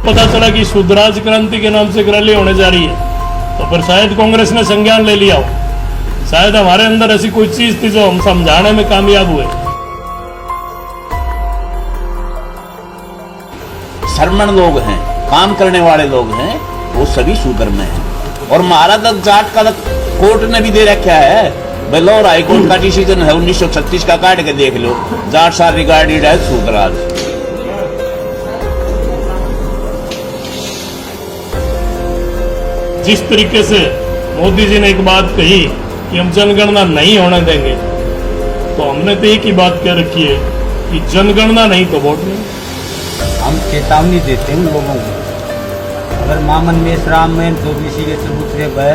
पता चला कि शुद्धराज क्रांति के नाम से एक रैली होने जा रही है, तो फिर शायद कांग्रेस ने संज्ञान ले लिया हो। शायद हमारे अंदर ऐसी कोई चीज थी जो हम समझाने में कामयाब हुए। शर्मण लोग हैं, काम करने वाले लोग हैं, वो सभी शूद्र में हैं। और महाराजा जाट का कोर्ट ने भी दे रखा है, बेल्लौर हाई कोर्ट का डिसीजन है 1936 का, काट के देख लो, जाट सार रिगार्डेड है शूद्राज। जिस तरीके से मोदी जी ने एक बात कही कि हम जनगणना नहीं होने देंगे, तो हमने तो एक ही बात कह रखी है कि जनगणना नहीं तो वोट नहीं। हम चेतावनी देते हैं लोगों को, अगर मामन मेश्राम में जो किसी के चबूतरे पर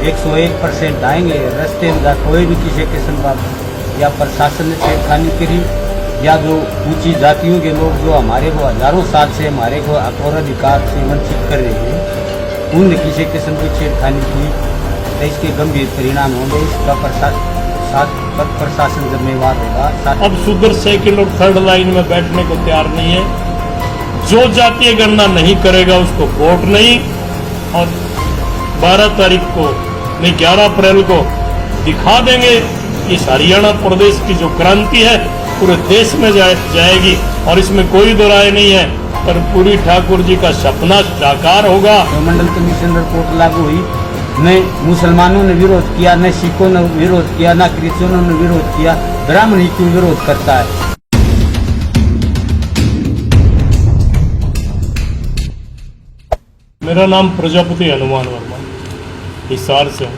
101% आएंगे, रास्ते में कोई भी किसी किस्म का या प्रशासन ने छेड़खानी करी या जो ऊंची जातियों के लोग जो हमारे को हजारों साल से हमारे को और अधिकार से वंचित कर रहे हैं, उनने किसी किस्म की छेड़खानी की तो इसके गंभीर परिणाम होंगे। इसका प्रशासन जिम्मेवार होगा। अब शूद्र सेकंड और थर्ड लाइन में बैठने को तैयार नहीं है। जो जातीय गणना नहीं करेगा उसको वोट नहीं। और 12 तारीख को नहीं 11 अप्रैल को दिखा देंगे कि हरियाणा प्रदेश की जो क्रांति है पूरे देश में जाएगी, और इसमें कोई दो राय नहीं है। पर पूरी ठाकुर जी का सपना साकार होगा। मंडल कमीशन रिपोर्ट लागू हुई, न मुसलमानों ने विरोध किया, न सिखों ने विरोध किया, न क्रिश्चियनों ने विरोध किया, ब्राह्मण ही क्यों विरोध करता है? मेरा नाम प्रजापति हनुमान वर्मा, हिसार से हूँ।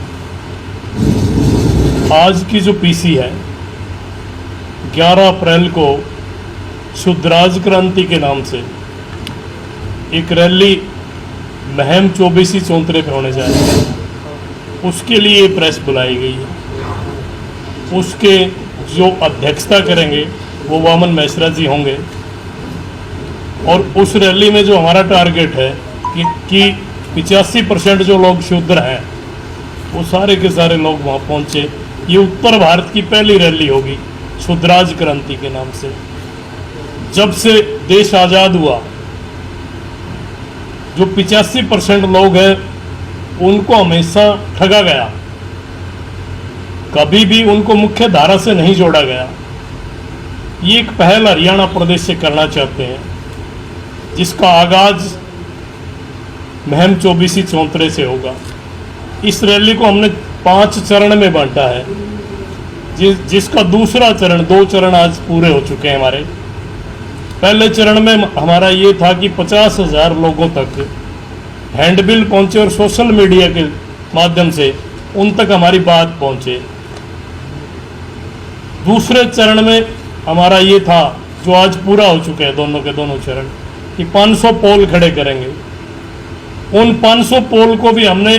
आज की जो पीसी है 11 अप्रैल को शुद्धराज क्रांति के नाम से एक रैली महम चौबीसी चौंतरे पे होने जा रही है। उसके लिए प्रेस बुलाई गई है। उसके जो अध्यक्षता करेंगे वो वामन मेश्रा जी होंगे। और उस रैली में जो हमारा टारगेट है कि 85% जो लोग शूद्र हैं वो सारे के सारे लोग वहाँ पहुँचे। ये उत्तर भारत की पहली रैली होगी शुद्धराज क्रांति के नाम से। जब से देश आज़ाद हुआ जो 85% लोग हैं उनको हमेशा ठगा गया, कभी भी उनको मुख्य धारा से नहीं जोड़ा गया। ये एक पहल हरियाणा प्रदेश से करना चाहते हैं, जिसका आगाज महम चौबीसी चौंतरे से होगा। इस रैली को हमने 5 चरण में बांटा है, जिसका दूसरा चरण, 2 चरण आज पूरे हो चुके हैं हमारे। पहले चरण में हमारा ये था कि 50,000 लोगों तक हैंडबिल पहुंचे और सोशल मीडिया के माध्यम से उन तक हमारी बात पहुंचे। दूसरे चरण में हमारा ये था, जो आज पूरा हो चुके हैं दोनों के दोनों चरण, कि 500 पोल खड़े करेंगे। उन 500 पोल को भी हमने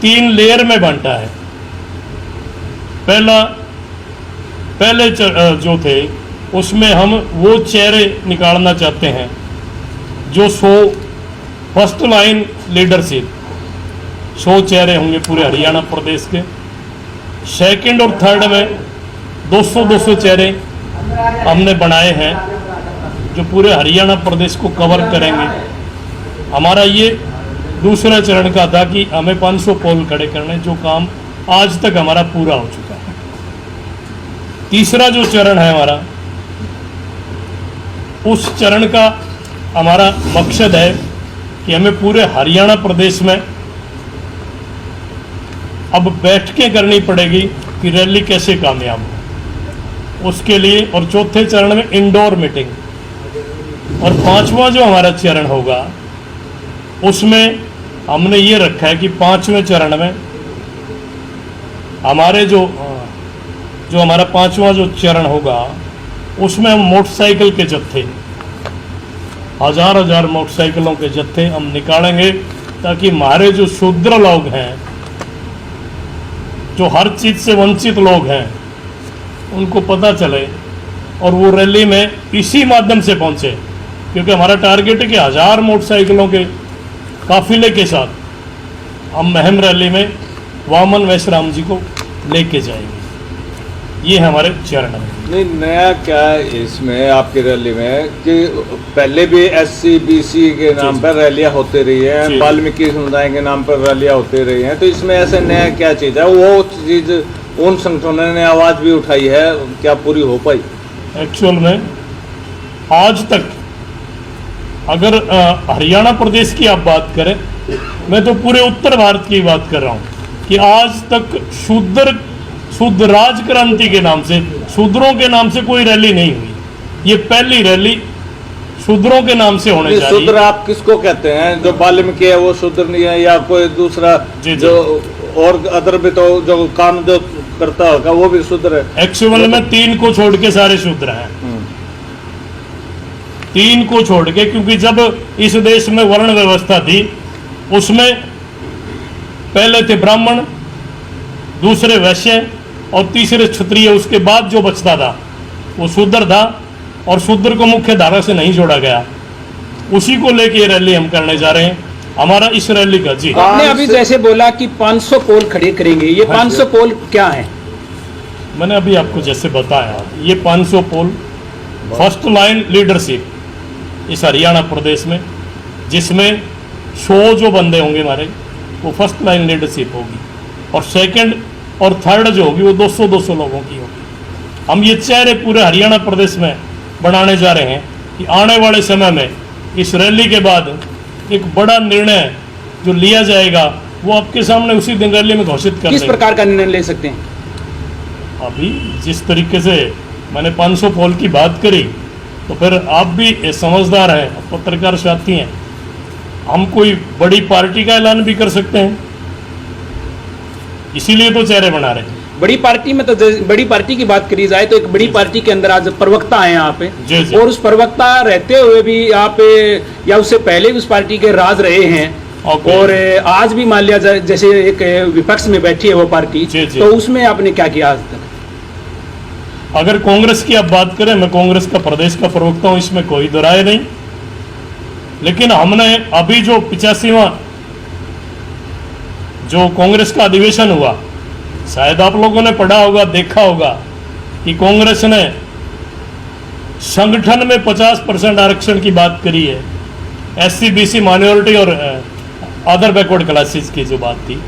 3 लेयर में बांटा है। पहले जो थे उसमें हम वो चेहरे निकालना चाहते हैं जो 100 फर्स्ट लाइन लीडरशिप 100 चेहरे होंगे पूरे हरियाणा प्रदेश के। सेकंड और थर्ड में 200 चेहरे हमने बनाए हैं जो पूरे हरियाणा प्रदेश को कवर करेंगे। हमारा ये दूसरा चरण का था कि हमें 500 पोल खड़े करने, जो काम आज तक हमारा पूरा हो चुका है। तीसरा जो चरण है हमारा, उस चरण का हमारा मकसद है कि हमें पूरे हरियाणा प्रदेश में अब बैठकें करनी पड़ेगी कि रैली कैसे कामयाब हो, उसके लिए। और चौथे चरण में इंडोर मीटिंग। और 5वां जो हमारा चरण होगा उसमें हमने ये रखा है कि 5वें चरण में हमारे जो हमारा 5वां जो चरण होगा उसमें हम मोटरसाइकिल के जत्थे, हजार मोटरसाइकिलों के जत्थे हम निकालेंगे, ताकि हमारे जो शूद्र लोग हैं, जो हर चीज़ से वंचित लोग हैं, उनको पता चले और वो रैली में इसी माध्यम से पहुंचे। क्योंकि हमारा टारगेट है कि 1000 मोटरसाइकिलों के काफिले के साथ हम महम रैली में वामन मेश्राम जी को लेके जाएंगे। ये है हमारे चरण में। नहीं, नया क्या है इसमें आपकी रैली में कि पहले भी SC BC के नाम पर रैलियां होती रही जी। हैं, वाल्मीकि समुदाय के नाम पर रैलियां होती रही हैं, तो इसमें ऐसे नया क्या चीज़ है? वो चीज़ उन संगठनों ने आवाज़ भी उठाई है, क्या पूरी हो पाई? एक्चुअल में आज तक अगर हरियाणा प्रदेश की आप बात करें, मैं तो पूरे उत्तर भारत की बात कर रहा हूँ कि आज तक शुद्ध राज क्रांति के नाम से, शूद्रों के नाम से कोई रैली नहीं हुई। ये पहली रैली शूद्रों के नाम से होने जा रही शूद्र है। आप किसको कहते हैं? जो वाल्मीकि है वो शूद्र नहीं है, या कोई दूसरा जी, जी। जो और अदर भी तो जो काम जो करता होगा वो भी शूद्र है? एक्चुअल में 3 को छोड़ के सारे शूद्र हैं। 3 को छोड़ के, क्योंकि जब इस देश में वर्ण व्यवस्था थी उसमें पहले थे ब्राह्मण, दूसरे वैश्य और तीसरे क्षत्रिय, उसके बाद जो बचता था वो शूद्र था, और शूद्र को मुख्य धारा से नहीं जोड़ा गया। उसी को लेके ये रैली हम करने जा रहे हैं। हमारा इस रैली का जी आपने अभी जैसे बोला कि 500 पोल खड़े करेंगे, ये हाँ जी। 500 पोल क्या है? मैंने अभी आपको जैसे बताया, ये 500 पोल फर्स्ट लाइन लीडरशिप इस हरियाणा प्रदेश में, जिसमें 100 जो बंदे होंगे हमारे, वो फर्स्ट लाइन लीडरशिप होगी, और सेकंड और थर्ड जो होगी वो 200-200 लोगों की होगी। हम ये चेहरे पूरे हरियाणा प्रदेश में बनाने जा रहे हैं कि आने वाले समय में इस रैली के बाद एक बड़ा निर्णय जो लिया जाएगा वो आपके सामने उसी दिन रैली में घोषित कर किस देंगे। प्रकार का निर्णय ले सकते हैं? अभी जिस तरीके से मैंने 500 पोल की बात करी, तो फिर आप भी समझदार हैं, पत्रकार साथी हैं, हम कोई बड़ी पार्टी का ऐलान भी कर सकते हैं, इसीलिए तो चेहरे बना रहे हैं। बड़ी पार्टी में तो बड़ी पार्टी की बात करी जाए तो एक बड़ी पार्टी के अंदर आज प्रवक्ता हैं आप, जी, जी। और उस प्रवक्ता रहते हुए भी आप या उससे पहले भी उस पार्टी के राज रहे हैं, ओके। और आज भी मान लिया जाए जैसे एक विपक्ष में बैठी है वो पार्टी, जी, जी। तो उसमें आपने क्या किया आज तक? अगर कांग्रेस की आप बात करें, मैं कांग्रेस का प्रदेश का प्रवक्ता हूं, इसमें कोई दो राय नहीं, लेकिन हमने अभी जो 85वां जो कांग्रेस का अधिवेशन हुआ, शायद आप लोगों ने पढ़ा होगा, देखा होगा कि कांग्रेस ने संगठन में 50% आरक्षण की बात करी है, SC BC माइनॉरिटी और अदर बैकवर्ड क्लासेस की जो बात थी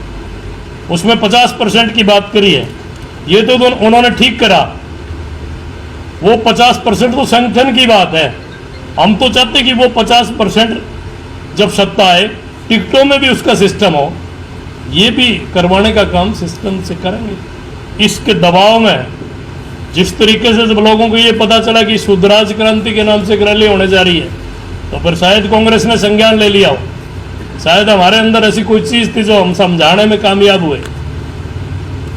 उसमें 50% की बात करी है। ये तो उन्होंने ठीक करा, वो 50% तो संगठन की बात है। हम तो चाहते कि वो 50% जब सत्ता आए टिकटों में भी उसका सिस्टम हो, ये भी करवाने का काम सिस्टम से करेंगे। इसके दबाव में जिस तरीके से जब लोगों को ये पता चला कि शुद्धराज क्रांति के नाम से एक रैली होने जा रही है, तो फिर शायद कांग्रेस ने संज्ञान ले लिया हो, शायद हमारे अंदर ऐसी कोई चीज़ थी जो हम समझाने में कामयाब हुए।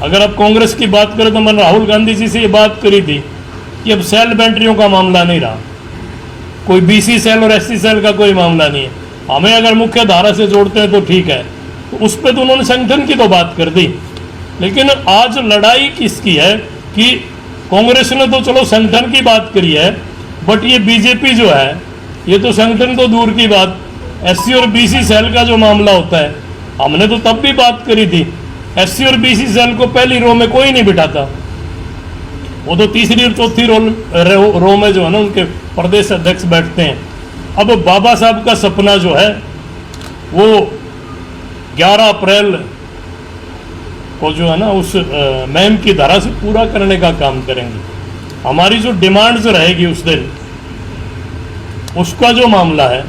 अगर आप कांग्रेस की बात करें तो मैंने राहुल गांधी जी से ये बात करी थी कि अब सेल बेंट्रियों का मामला नहीं रहा, कोई BC सेल और SC सेल का कोई मामला नहीं है, हमें अगर मुख्य धारा से जोड़ते हैं तो ठीक है। तो उस पर तो उन्होंने संगठन की तो बात कर दी, लेकिन आज लड़ाई किसकी है कि कांग्रेस ने तो चलो संगठन की बात करी है, बट ये बीजेपी जो है ये तो संगठन तो दूर की बात, SC और BC सेल का जो मामला होता है, हमने तो तब भी बात करी थी, SC और BC सेल को पहली रो में कोई नहीं बिठाता, वो तो तीसरी और चौथी रो में जो है ना उनके प्रदेश अध्यक्ष बैठते हैं। अब बाबा साहब का सपना जो है वो 11 अप्रैल को जो है ना उस मुहिम की धारा से पूरा करने का काम करेंगे। हमारी जो डिमांड्स रहेगी उस दिन, उसका जो मामला है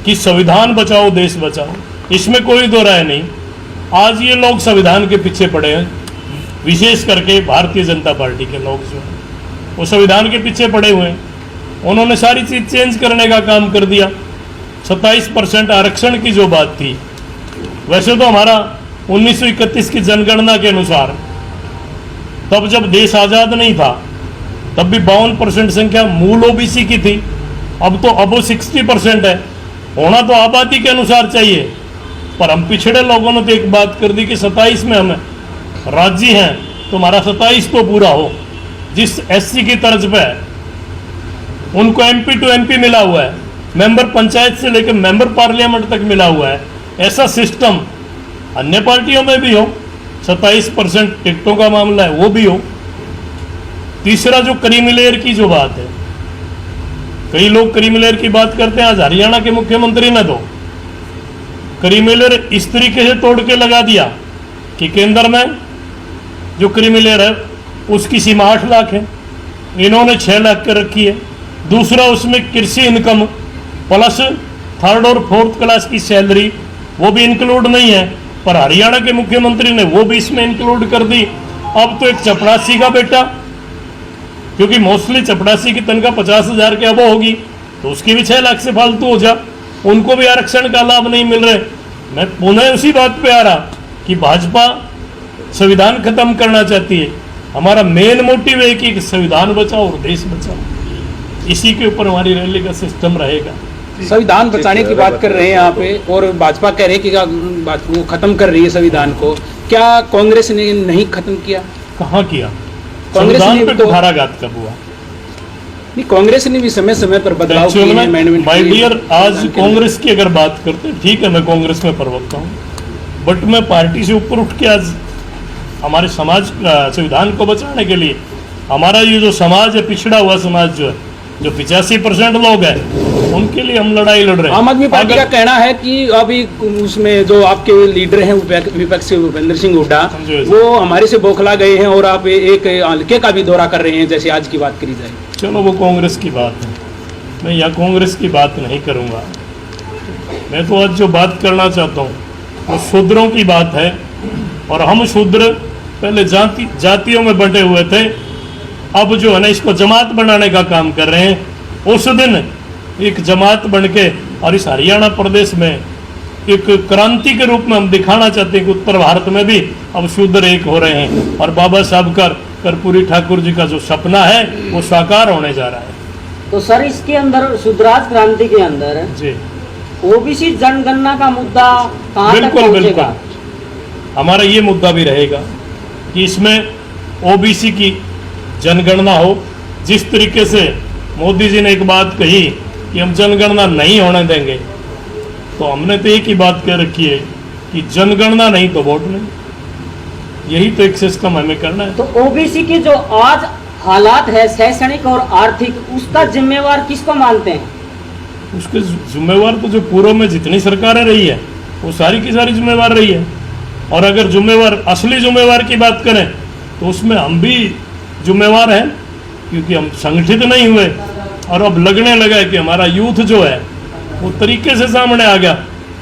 कि संविधान बचाओ देश बचाओ, इसमें कोई दो राय नहीं। आज ये लोग संविधान के पीछे पड़े हैं, विशेष करके भारतीय जनता पार्टी के लोग जो हैं वो संविधान के पीछे पड़े हुए हैं। उन्होंने सारी चीज़ चेंज करने का काम कर दिया। 27% आरक्षण की जो बात थी, वैसे तो हमारा 1931 की जनगणना के अनुसार तब जब देश आज़ाद नहीं था तब भी 52% संख्या मूल OBC की थी, अब तो अबो 60% है। होना तो आबादी के अनुसार चाहिए, पर हम पिछड़े लोगों ने तो एक बात कर दी कि 27 में हमें राज्य हैं तो हमारा 27 तो पूरा हो। जिस SC की तर्ज पे है उनको MP to MP मिला हुआ है, मेंबर पंचायत से लेकर मेंबर पार्लियामेंट तक मिला हुआ है, ऐसा सिस्टम अन्य पार्टियों में भी हो। 27% टिकटों का मामला है वो भी हो, तीसरा जो क्रीमी लेयर की जो बात है, कई लोग क्रीमी लेयर की बात करते हैं। आज हरियाणा के मुख्यमंत्री ने तो क्रीमी लेयर इस तरीके से तोड़ के लगा दिया कि केंद्र में जो क्रीमी लेयर है उसकी सीमा 8 लाख है, इन्होंने 6 लाख कर रखी है। दूसरा, उसमें कृषि इनकम प्लस 3rd और 4th क्लास की सैलरी वो भी इंक्लूड नहीं है, पर हरियाणा के मुख्यमंत्री ने वो भी इसमें इंक्लूड कर दी। अब तो एक चपरासी का बेटा, क्योंकि मोस्टली चपरासी की तनख्वाह 50,000 के अब होगी, तो उसकी भी 6 लाख से फालतू हो जा, उनको भी आरक्षण का लाभ नहीं मिल रहे। मैं पुनः उसी बात पे आ रहा कि भाजपा संविधान खत्म करना चाहती है। हमारा मेन मोटिव है कि संविधान बचाओ और देश बचाओ, इसी के ऊपर हमारी रैली का सिस्टम रहेगा। संविधान बचाने की बात कर रहे हैं यहाँ पे, और भाजपा कह रहे हैं कि वो खत्म कर रही है संविधान को। क्या कांग्रेस ने नहीं खत्म किया? कहाँ किया? कांग्रेस संविधान ने पे तो कुठाराघात कब हुआ? नहीं, कांग्रेस ने भी समय समय पर बदलाव किए हैं, amendment माय किए। डियर, आज कांग्रेस की अगर बात करते हैं, ठीक है मैं कांग्रेस में प्रवक्ता हूँ, बट मैं पार्टी से ऊपर उठ के आज हमारे समाज संविधान को बचाने के लिए, हमारा ये जो समाज है, पिछड़ा हुआ समाज जो है, जो 85% लोग हैं, उनके लिए हम लड़ाई लड़ रहे हैं। आम आदमी पार्टी का अगर- कहना है कि अभी उसमें जो आपके लीडर हैं विपक्ष भूपेंद्र सिंह हुड्डा, समझो। वो हमारे से बौखला गए हैं और आप एक हल्के का भी दौरा कर रहे हैं, जैसे आज की बात करी जाए। चलो वो कांग्रेस की बात है, मैं यहाँ कांग्रेस की बात नहीं करूँगा। मैं तो आज जो बात करना चाहता हूँ वो शूद्रों की बात है। और हम शूद्र पहले जातियों में बंटे हुए थे, अब जो है ना इसको जमात बनाने का काम कर रहे हैं। उस दिन एक जमात बन के और इस हरियाणा प्रदेश में एक क्रांति के रूप में हम दिखाना चाहते हैं कि उत्तर भारत में भी अब शूद्र एक हो रहे हैं, और बाबा साहब कर्पूरी ठाकुर जी का जो सपना है वो साकार होने जा रहा है। तो सर, इसके अंदर शुद्धराज क्रांति के अंदर जी ओबीसी जनगणना का मुद्दा कहाँ तक बिल्कुल पहुंचेगा? बिल्कुल, हमारा ये मुद्दा भी रहेगा कि इसमें ओबीसी की जनगणना हो। जिस तरीके से मोदी जी ने एक बात कही कि हम जनगणना नहीं होने देंगे, तो हमने तो एक ही बात कह रखी है कि जनगणना नहीं तो वोट नहीं। यही तो एक सिस्टम हमें करना है। तो ओबीसी की जो आज हालात है शैक्षणिक और आर्थिक, उसका जिम्मेवार किसको मानते हैं? उसके जिम्मेवार तो जो पूर्व में जितनी सरकारें रही है वो सारी की सारी जिम्मेवार रही है। और अगर जिम्मेवार असली जिम्मेवार की बात करें तो उसमें हम भी जिम्मेवार हैं, क्योंकि हम संगठित नहीं हुए और अब लगने लगा है कि हमारा यूथ जो है वो तरीके से सामने आ गया।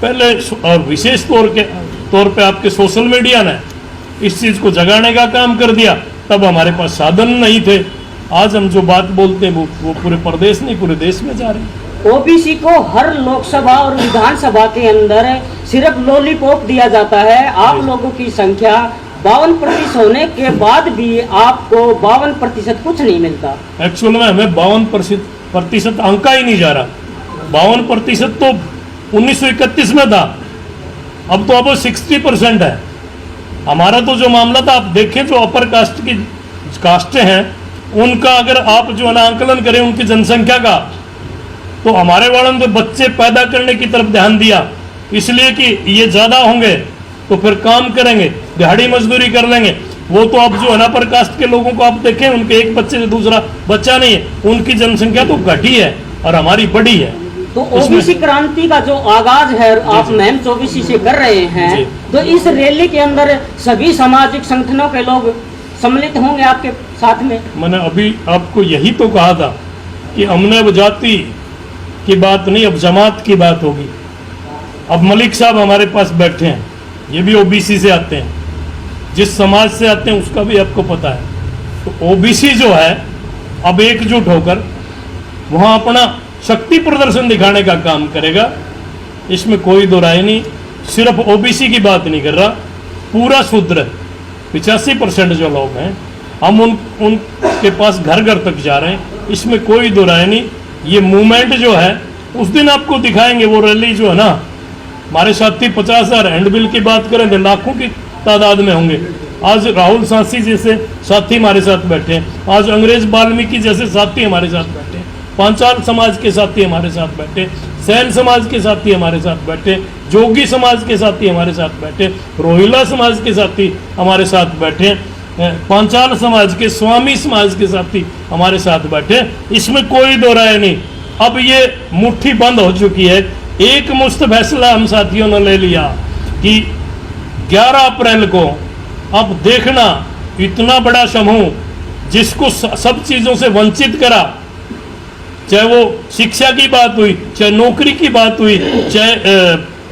पहले और विशेष तौर पे आपके सोशल मीडिया ने इस चीज़ को जगाने का काम कर दिया। तब हमारे पास साधन नहीं थे। आज हम जो बात बोलते हैं वो पूरे प्रदेश नहीं पूरे देश में जा रहे हैं। ओबीसी को हर लोकसभा और विधानसभा के अंदर सिर्फ लॉलीपॉप दिया जाता है। आप लोगों की संख्या 52% होने के बाद भी आपको 52% कुछ नहीं मिलता। एक्चुअल में हमें 52% अंका ही नहीं जा रहा। 52% तो 1931 में था, अब तो अब 60% है। हमारा तो जो मामला था, आप देखें जो अपर कास्ट की कास्टें हैं उनका अगर आप जो है ना आंकलन करें उनकी जनसंख्या का, तो हमारे वालों ने तो बच्चे पैदा करने की तरफ ध्यान दिया, इसलिए कि ये ज़्यादा होंगे तो फिर काम करेंगे, दिहाड़ी मजदूरी कर लेंगे। वो तो अब जो है ना अपर कास्ट के लोगों को आप देखें, उनके एक बच्चे से दूसरा बच्चा नहीं है, उनकी जनसंख्या तो घटी है और हमारी बढ़ी है। तो ओबीसी क्रांति का जो आगाज है आप महम 24 से कर रहे हैं, तो इस रैली के अंदर सभी सामाजिक संगठनों के लोग सम्मिलित होंगे आपके साथ में? मैंने अभी आपको यही तो कहा था कि हमने अब जाति की बात नहीं, अब जमात की बात होगी। अब मलिक साहब हमारे पास बैठे हैं, ये भी ओबीसी से आते हैं, जिस समाज से आते हैं उसका भी आपको पता है। तो ओबीसी जो है अब एकजुट होकर वहाँ अपना शक्ति प्रदर्शन दिखाने का काम करेगा, इसमें कोई दो राय नहीं। सिर्फ ओबीसी की बात नहीं कर रहा, पूरा शूद्र 85% जो लोग हैं हम उनके पास घर घर तक जा रहे हैं, इसमें कोई दो राय नहीं। ये मूवमेंट जो है उस दिन आपको दिखाएंगे, वो रैली जो है ना, हमारे साथी 50,000 हैंडबिल की बात करें तो लाखों की तादाद में होंगे। आज राहुल सांसी जैसे साथी हमारे साथ बैठे हैं, आज अंग्रेज वाल्मीकि जैसे साथी हमारे साथ बैठे हैं, पांचाल समाज के साथी हमारे साथ बैठे, सैन समाज के साथी हमारे साथ बैठे, जोगी समाज के साथी हमारे साथ बैठे, रोहिला समाज के साथी हमारे साथ बैठे। पांचाल समाज के, स्वामी समाज के साथी हमारे साथ बैठे, इसमें कोई दो राय नहीं। अब ये मुट्ठी बंद हो चुकी है। एक मुश्त फैसला हम साथियों ने ले लिया कि 11 अप्रैल को अब देखना, इतना बड़ा समूह जिसको सब चीजों से वंचित करा, चाहे वो शिक्षा की बात हुई, चाहे नौकरी की बात हुई, चाहे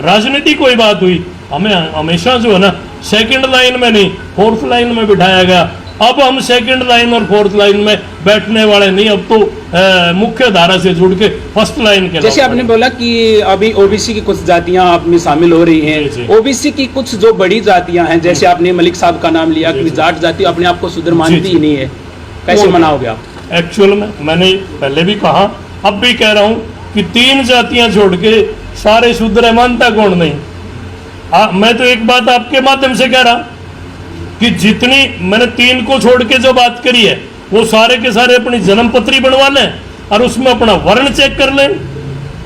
राजनीति कोई बात हुई, हमें हमेशा जो है ना सेकंड लाइन में नहीं, फोर्थ लाइन में बिठाया गया। अब हम सेकंड लाइन और फोर्थ लाइन में बैठने वाले नहीं, अब तो मुख्य धारा से जुड़ के फर्स्ट लाइन के। जैसे आपने बोला कि अभी ओबीसी की कुछ जातियां आप में शामिल हो रही हैं, ओबीसी की कुछ जो बड़ी जातियां हैं, जैसे आपने मलिक साहब का नाम लिया कि जाट जाति अपने आप को शूद्र मानती ही नहीं है, कैसे मनाओगे आप? एक्चुअल में मैंने पहले भी कहा, अब भी कह रहा हूं कि 3 जातियां छोड़ के सारे शूद्र मानता कौन नहीं। मैं तो एक बात आपके माध्यम से कह रहा कि जितनी मैंने 3 को छोड़ के जो बात करी है, वो सारे के सारे अपनी जन्मपत्री बनवा लें और उसमें अपना वर्ण चेक कर लें।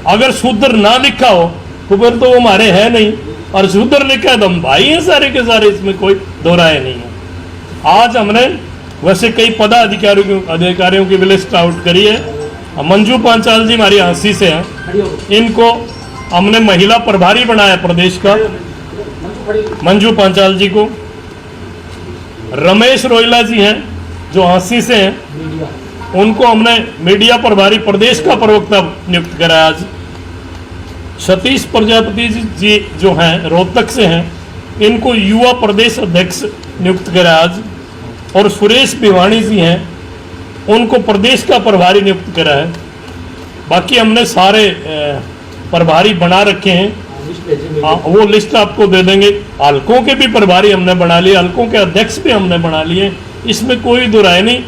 अगर शूद्र ना लिखा हो तो फिर तो वो हमारे है नहीं, और शूद्र लिखा है तो हम भाई हैं सारे के सारे, इसमें कोई दो राय नहीं है। आज हमने वैसे कई अधिकारियों की लिस्ट आउट करी है। मंजू पांचाल जी हमारी हंसी से हैं, इनको हमने महिला प्रभारी बनाया प्रदेश का, मंजू पांचाल जी को। रमेश रोयला जी हैं जो हंसी से हैं, उनको हमने मीडिया प्रभारी प्रदेश का प्रवक्ता नियुक्त कराया आज। सतीश प्रजापति जी जो हैं रोहतक से हैं, इनको युवा प्रदेश अध्यक्ष नियुक्त कराया आज। और सुरेश भिवानी जी हैं, उनको प्रदेश का प्रभारी नियुक्त करा है। बाकी हमने सारे प्रभारी बना रखे हैं, वो लिस्ट आपको दे देंगे। हल्कों के भी प्रभारी हमने बना लिए, हल्कों के अध्यक्ष भी हमने बना लिए, इसमें कोई दो राय नहीं।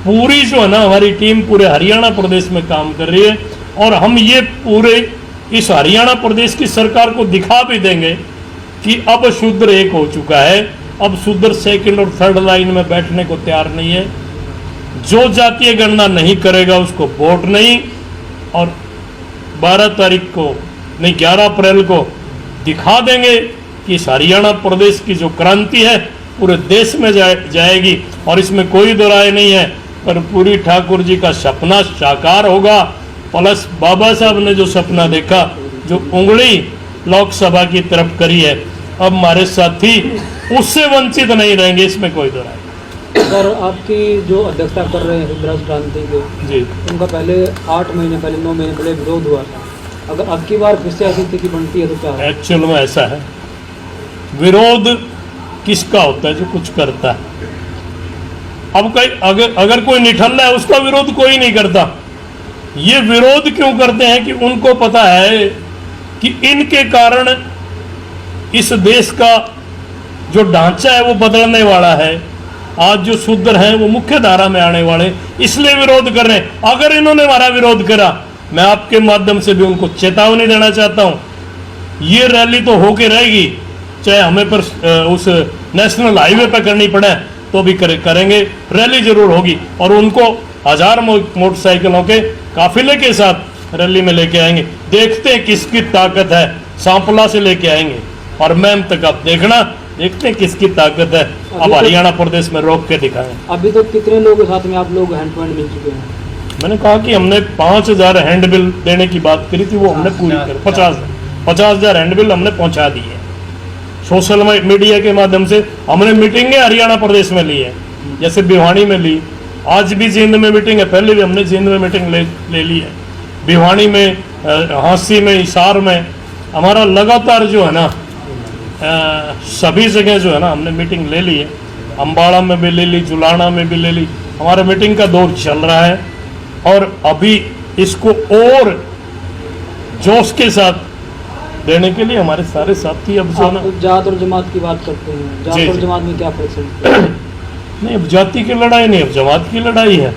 पूरी जो है ना हमारी टीम पूरे हरियाणा प्रदेश में काम कर रही है, और हम ये पूरे इस हरियाणा प्रदेश की सरकार को दिखा भी देंगे कि अब शूद्र एक हो चुका है। अब शूद्र सेकंड और थर्ड लाइन में बैठने को तैयार नहीं है। जो जातीय गणना नहीं करेगा उसको वोट नहीं, और 12 तारीख को नहीं 11 अप्रैल को दिखा देंगे कि इस हरियाणा प्रदेश की जो क्रांति है पूरे देश में जाएगी, और इसमें कोई दो राय नहीं है। पर पूरी ठाकुर जी का सपना साकार होगा, प्लस बाबा साहब ने जो सपना देखा, जो उंगली लोकसभा की तरफ करी है, अब हमारे साथी उससे वंचित नहीं रहेंगे, इसमें कोई दो राय। सर, आपकी जो अध्यक्षता कर रहे हैं शुद्राज क्रांति के जी, उनका पहले 8 महीने पहले 9 महीने पहले विरोध हुआ था। अगर अब की बार फिर से ऐसी स्थिति बनती है तो क्या है? एक्चुअल में ऐसा है, विरोध किसका होता है? जो कुछ करता है। अब अगर कोई निठल्ला है उसका विरोध कोई नहीं करता। ये विरोध क्यों करते हैं कि उनको पता है कि इनके कारण इस देश का जो ढांचा है वो बदलने वाला है। आज जो शूद्र हैं वो मुख्य धारा में आने वाले, इसलिए विरोध कर रहे हैं। अगर इन्होंने हमारा विरोध करा, मैं आपके माध्यम से भी उनको चेतावनी देना चाहता हूं, ये रैली तो होके रहेगी, चाहे हमें पर उस नेशनल हाईवे पर करनी पड़े तो भी करेंगे। रैली जरूर होगी, और उनको 1000 मोटरसाइकिलों के काफिले के साथ रैली में लेके आएंगे। देखते हैं किसकी ताकत है, सांपला से लेके आएंगे और मैम तक आप देखना, देखते हैं किसकी ताकत है। अब हरियाणा प्रदेश में रोक के दिखाएं। अभी तो कितने लोगों के साथ में आप लोग हैंड टू हैंड मिल चुके हैं? मैंने कहा कि हमने 5000 हैंडबिल देने की बात करी थी, वो हमने पूरी कर 50,000 हैंडबिल हमने पहुंचा दी है। सोशल मीडिया के माध्यम से हमने मीटिंगें हरियाणा प्रदेश में ली है, जैसे भिवानी में ली, आज भी जींद में मीटिंग है, पहले भी हमने जींद में मीटिंग ले ली है, भिवानी में, हांसी में, हिसार में। हमारा लगातार जो है ना सभी जगह जो है ना हमने मीटिंग ले ली है। अम्बाड़ा में भी ले ली, जुलाना में भी ले ली। हमारा मीटिंग का दौर चल रहा है, और अभी इसको और जोश के साथ देने के लिए हमारे सारे साथी अब जो ना जात और जमात की बात करते हैं, जात जी, और जी। जमात में क्या फर्क है? नहीं, अब जाति की लड़ाई नहीं, अब जमात की लड़ाई है।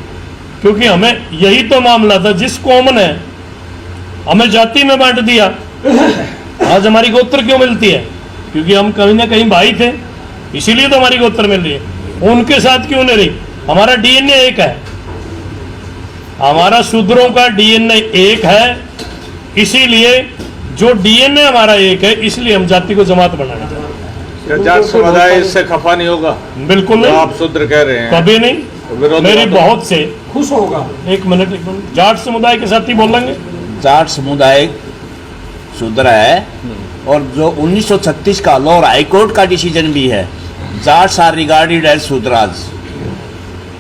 क्योंकि हमें यही तो मामला था, जिस कौम ने हमें जाति में बांट दिया, आज हमारी गोत्र क्यों मिलती है? क्योंकि हम कहीं ना कहीं भाई थे, इसीलिए तो हमारी गोत्र मिल रही है। उनके साथ क्यों नहीं रही? हमारा डीएनए एक है, हमारा शूद्रों का डीएनए एक है, इसीलिए जो डीएनए हमारा एक है, इसलिए हम जाति को जमात बनाना चाहते हैं। क्या जाट समुदाय इससे खफा नहीं होगा? बिल्कुल जो नहीं, आप शूद्र कह रहे हैं कभी नहीं। विरोध मेरी होगा तो- बहुत से खुश होगा। एक मिनट जाट समुदाय के साथ ही बोलेंगे। जाट समुदाय शूद्र है, और जो 1936 का लाहौर हाईकोर्ट का डिसीजन भी है, Jats are regarded as Shudras.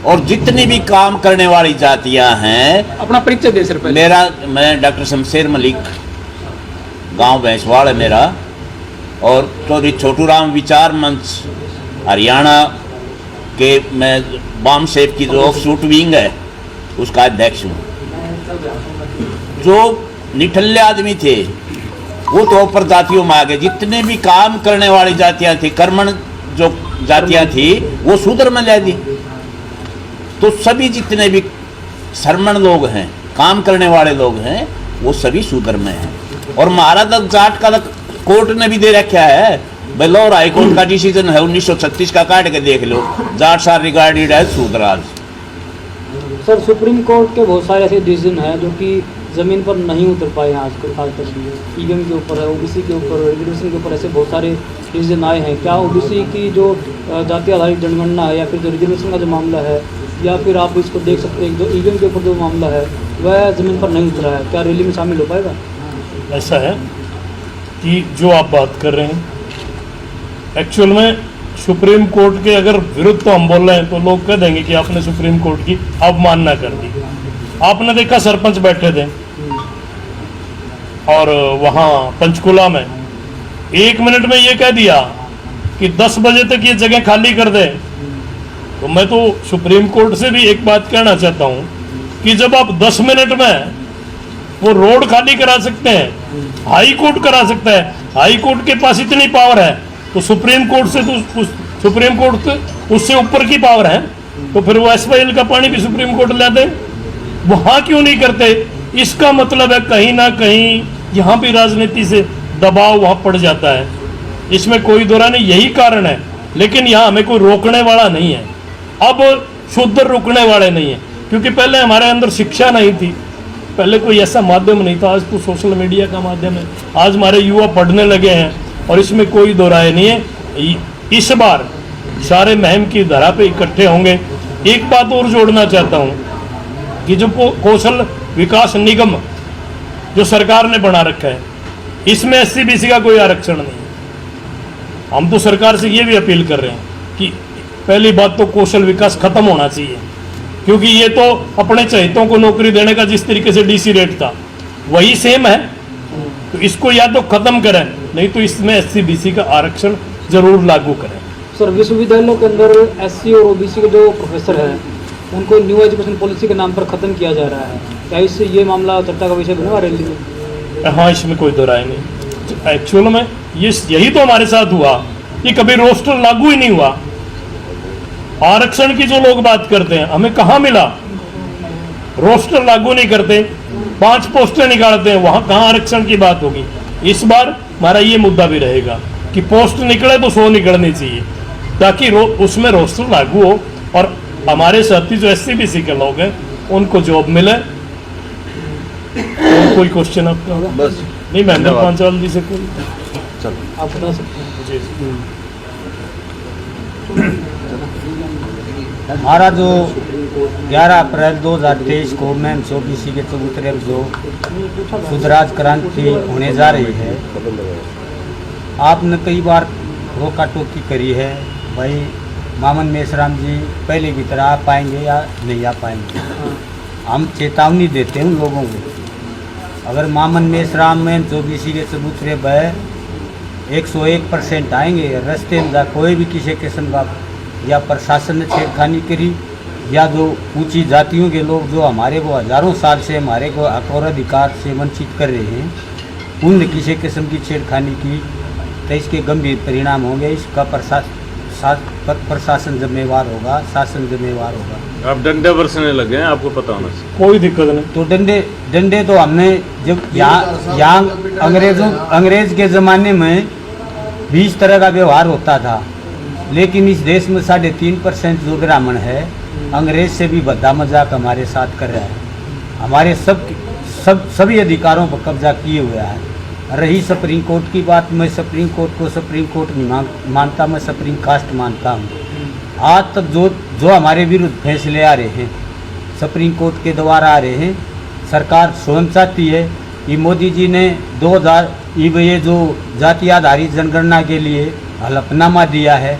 और जितनी भी काम करने वाली जातियां हैं, अपना परिचय दे सर पहले। मैं डॉक्टर शमशेर मलिक, गांव भैंसवाड़ है मेरा, और चौधरी छोटूराम विचार मंच हरियाणा के, मैं बाम सेफ की जो ऑफशूट विंग है उसका अध्यक्ष हूँ। जो निठल्ले आदमी थे वो तो ऊपर जातियों में आ गए, जितने भी काम करने वाली जातियां थी, कर्मण जो जातियां थी वो शूद्र में ले दी। तो सभी जितने भी शर्मण लोग हैं, काम करने वाले लोग हैं, वो सभी शूद्र में हैं। और महाराज जाट का कोर्ट ने भी दे रखा है, भाई लाहौर हाईकोर्ट का डिसीजन है 1936 का, काट के देख लो, Jats are regarded as Shudras. Sir supreme court के बहुत सारे ऐसे डिसीजन हैं जो कि ज़मीन पर नहीं उतर पाए हैं आज तक भी। ईवीएम के ऊपर है, ओबीसी के ऊपर, रिजर्वेशन के ऊपर ऐसे बहुत सारे डिसीजन आए हैं। क्या ओबीसी की जो जाति आधारित जनगणना है, या फिर जो रिजर्वेशन का जो मामला है, या फिर आप इसको देख सकते हैं जो ईवीएम के ऊपर जो मामला है वह ज़मीन पर नहीं उतरा है, क्या रैली में शामिल हो पाएगा? ऐसा है कि जो आप बात कर रहे हैं, एक्चुअल में सुप्रीम कोर्ट के अगर विरुद्ध तो हम बोल रहे हैं तो लोग कह देंगे कि आपने सुप्रीम कोर्ट की अवमानना कर दी। आपने देखा सरपंच बैठे थे और वहाँ पंचकुला में 1 मिनट में ये कह दिया कि 10 बजे तक ये जगह खाली कर दे। तो मैं तो सुप्रीम कोर्ट से भी एक बात कहना चाहता हूँ कि जब आप 10 मिनट में वो रोड खाली करा सकते हैं, हाई कोर्ट करा सकता है, हाई कोर्ट के पास इतनी पावर है, तो सुप्रीम कोर्ट से तो सुप्रीम कोर्ट तो उससे ऊपर की पावर है, तो फिर वो एसवाईएल का पानी भी सुप्रीम कोर्ट ले दे। वहाँ क्यों नहीं करते? इसका मतलब है कहीं ना कहीं यहाँ भी राजनीति से दबाव वहाँ पड़ जाता है, इसमें कोई दो राय नहीं, यही कारण है। लेकिन यहाँ हमें कोई रोकने वाला नहीं है, अब शुद्ध रुकने वाले नहीं है, क्योंकि पहले हमारे अंदर शिक्षा नहीं थी, पहले कोई ऐसा माध्यम नहीं था। आज तो सोशल मीडिया का माध्यम है, आज हमारे युवा पढ़ने लगे हैं, और इसमें कोई दो राय नहीं है। इस बार सारे महम की धरा पे इकट्ठे होंगे। एक बात और जोड़ना चाहता हूँ कि जो कौशल विकास निगम जो सरकार ने बना रखा है, इसमें SC/BC का कोई आरक्षण नहीं है। हम तो सरकार से ये भी अपील कर रहे हैं कि पहली बात तो कौशल विकास खत्म होना चाहिए, क्योंकि ये तो अपने चहेतों को नौकरी देने का जिस तरीके से DC रेट था वही सेम है, तो इसको या तो खत्म करें, नहीं तो इसमें SC/BC का आरक्षण जरूर लागू करें। सर विश्वविद्यालयों के अंदर SC और OBC के जो प्रोफेसर हैं उनको न्यू एजुकेशन पॉलिसी के नाम पर ख़त्म किया जा रहा है, क्या इससे ये मामला चर्चा का विषय बनेगा रैली में? हाँ, इसमें कोई दो राय नहीं। एक्चुअल में यही तो हमारे साथ हुआ कि कभी रोस्टर लागू ही नहीं हुआ। आरक्षण की जो लोग बात करते हैं, हमें कहाँ मिला? रोस्टर लागू नहीं करते, 5 पोस्टें निकालते हैं, वहां कहाँ आरक्षण की बात होगी? इस बार हमारा ये मुद्दा भी रहेगा कि पोस्ट निकले तो 100 निकलनी चाहिए, ताकि उसमें रोस्टर लागू हो और हमारे साथी जो SC/BC के लोग हैं उनको जॉब मिले। और कोई क्वेश्चन आपका होगा? बस नहीं, महेंद्र पांचाल जी से कोई? आप बता सकते हैं। जी हमारा जो 11 अप्रैल 2023 को मैम OBC के चबूतरे में जो शुद्धराज क्रांति होने जा रही है, आपने कई बार रोका टोकी करी है, भाई मामन मेश्राम जी पहले की तरह आ पाएंगे या नहीं आ पाएंगे। हम चेतावनी देते हैं उन लोगों को, अगर मामन मेश्राम में OBC के चबूतरे पर 101% आएंगे, रास्ते में कोई भी किसी किस्म का या प्रशासन ने छेड़खानी करी, या जो ऊंची जातियों के लोग जो हमारे को हजारों साल से हमारे को हक और अधिकार से वंचित कर रहे हैं, उनने किसी किस्म की छेड़खानी की तो इसके गंभीर परिणाम होंगे। इसका प्रशासन जिम्मेवार होगा, शासन जिम्मेवार होगा। आप डंडे बरसने लगे हैं, आपको पता होना चाहिए। कोई दिक्कत नहीं। तो डंडे तो हमने जब यहाँ अंग्रेज के ज़माने में भी इस तरह का व्यवहार होता था, लेकिन इस देश में 3.5% जो ब्राह्मण है अंग्रेज से भी भद्दा मजाक हमारे साथ कर रहा है, हमारे सभी अधिकारों पर कब्जा किए हुआ है। रही सुप्रीम कोर्ट की बात, मैं सुप्रीम कोर्ट को सुप्रीम कोर्ट नहीं मानता, मैं सुप्रीम कास्ट मानता हूँ। आज तक जो हमारे विरुद्ध फैसले आ रहे हैं सुप्रीम कोर्ट के द्वारा आ रहे हैं, सरकार स्वयं चाहती है कि मोदी जी ने 2000 ये जो जाति आधारित जनगणना के लिए हलफनामा दिया है,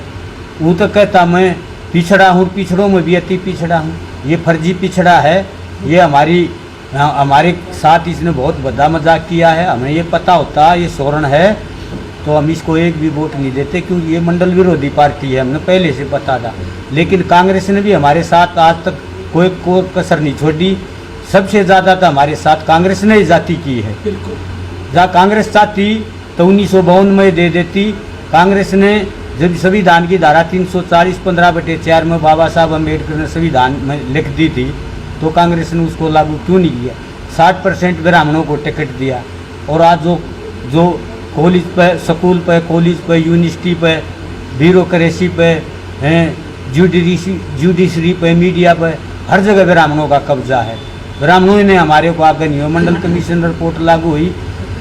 वो तो कहता मैं पिछड़ा हूँ, पिछड़ों में भी अति पिछड़ा हूँ, ये फर्जी पिछड़ा है, ये हमारे साथ इसने बहुत बड़ा मजाक किया है। हमें ये पता होता ये शोरण है तो हम इसको एक भी वोट नहीं देते, क्योंकि ये मंडल विरोधी पार्टी है, हमने पहले से पता था। लेकिन कांग्रेस ने भी हमारे साथ आज तक कोई कसर नहीं छोड़ी। सबसे ज़्यादा तो हमारे साथ कांग्रेस ने जाति की है। जहाँ कांग्रेस चाहती तो 1952 में दे देती। कांग्रेस ने जब संविधान की धारा 340 15/4 में बाबा साहब अम्बेडकर ने संविधान में लिख दी थी, तो कांग्रेस ने उसको लागू क्यों नहीं किया? 60% ब्राह्मणों को टिकट दिया। और आज जो कॉलेज पे, स्कूल पे, कॉलेज पे, यूनिवर्सिटी पे, ब्यूरोक्रेसी पे हैं, जुडिशरी पे, मीडिया पे, हर जगह ब्राह्मणों का कब्जा है। ब्राह्मणों ने हमारे को आगे नहीं हुआ। मंडल कमीशन रिपोर्ट लागू हुई,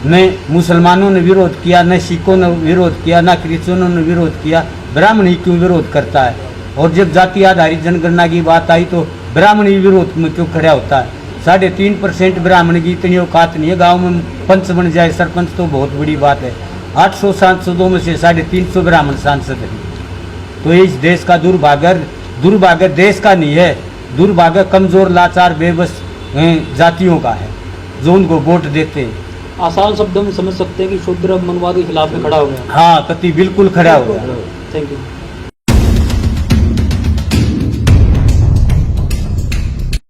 न मुसलमानों ने विरोध किया, न सिखों ने विरोध किया, न क्रिश्चियनों ने विरोध किया। ब्राह्मण ही क्यों विरोध करता है? और जब जाति आधारित जनगणना की बात आई तो ब्राह्मण ही विरोध में क्यों खड़ा होता है? 3.5% ब्राह्मण की इतनी औकात नहीं है। गाँव में पंच बन जाए सरपंच तो बहुत बड़ी बात है। 800 सांसदों में से 350 ब्राह्मण सांसद हैं। तो इस देश का दुर्भाग्य देश का नहीं है, दुर्भाग्य कमजोर लाचार बेबस जातियों का है जो उनको वोट देते हैं। आसान शब्दों में समझ सकते हैं कि शूद्र मनवाद के खिलाफ में खड़ा हो गया। हाँ, कति बिल्कुल खड़ा हो गया। Thank you.